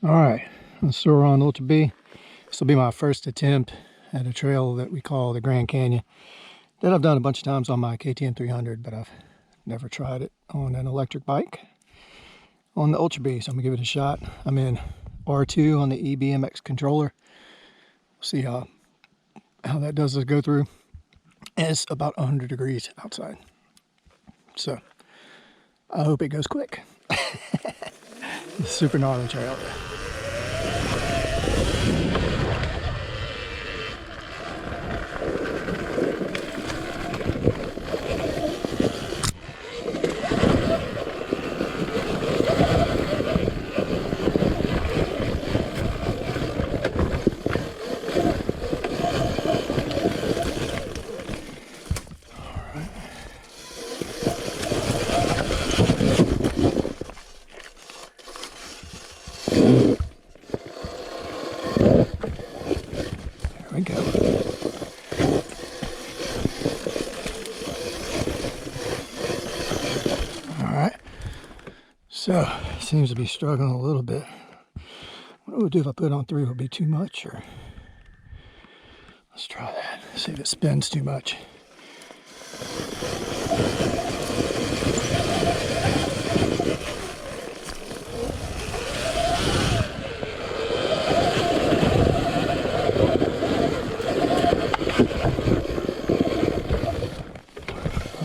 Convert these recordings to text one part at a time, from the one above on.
Alright, on Sur Ron Ultra Bee. This will be my first attempt at a trail that we call the Grand Canyon. That I've done a bunch of times on my KTM 300, but I've never tried it on an electric bike on the Ultra Bee, so I'm gonna give it a shot. I'm in R2 on the EBMX controller. See how that does as go through. And it's about 100 degrees outside, so I hope it goes quick. It's a super gnarly trail. There we go. Alright, so seems to be struggling a little bit. What it would do if I put it on 3 would be too much, or let's try that. See if it spins too much.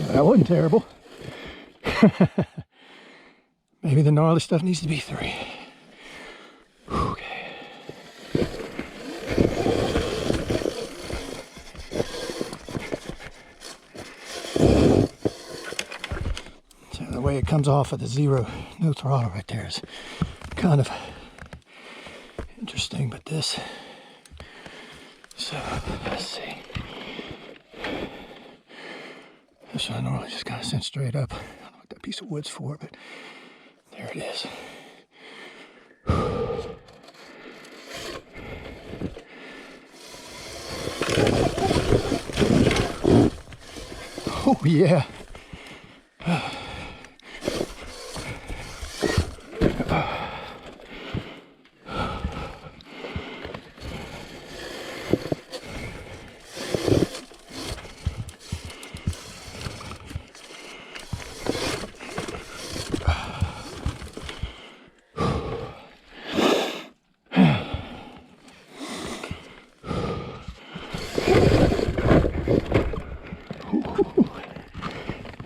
That wasn't terrible. Maybe the gnarly stuff needs to be 3. Okay. So the way it comes off of the zero, no throttle right there is kind of interesting, but this, so let's see. This one normally just kind of sent straight up. I don't know what that piece of wood's for, but there it is. Oh yeah.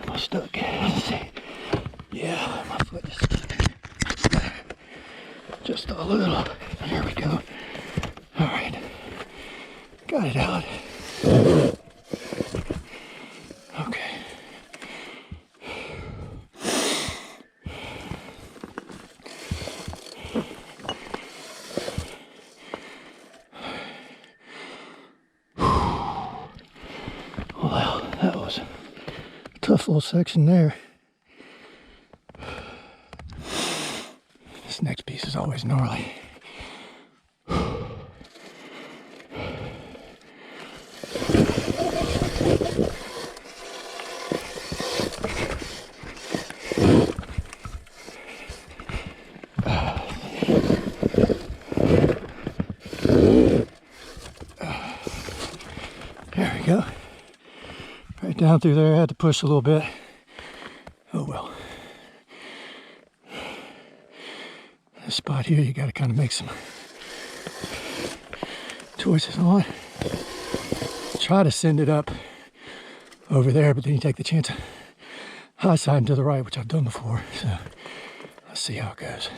Am I stuck? Let's see. Yeah, my foot is stuck. Just a little. There we go. Alright. Got it out. Okay. Well, that was a tough little section there. This next piece is always gnarly. There we go. Right down through there, I had to push a little bit. Oh well. This spot here, you got to kind of make some choices on. Try to send it up over there, but then you take the chance of high side to the right, which I've done before. So let's see how it goes.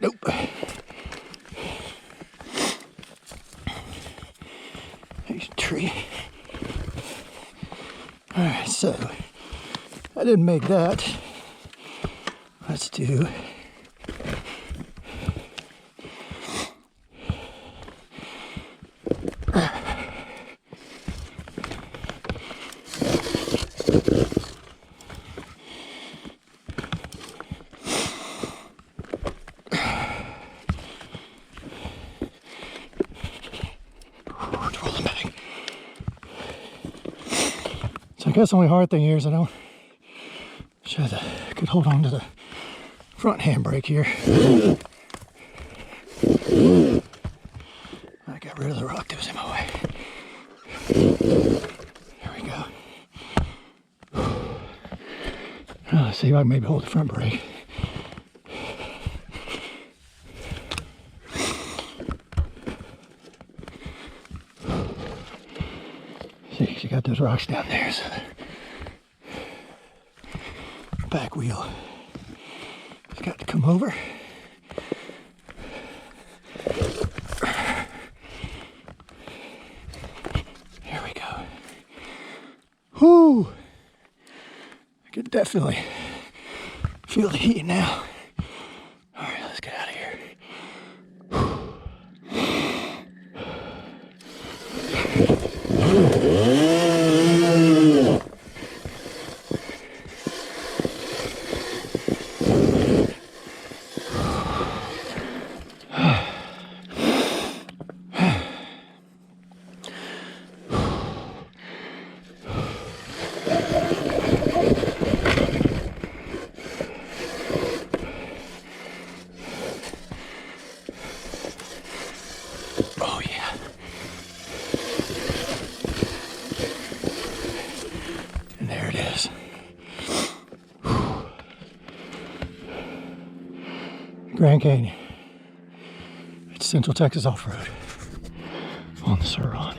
Nope. There's a tree. Alright, so I didn't make that. Let's do guess the only hard thing here is I don't could hold on to the front handbrake here. I got rid of the rock that was in my way. There we go. Let's see if I can maybe hold the front brake. See, she got those rocks down there, so the back wheel has got to come over. Here we go. Whoo! I can definitely feel the heat now. All right, let's get out of here. Oh yeah. And there it is. Grand Canyon. It's Central Texas off-road on the Sur Ron.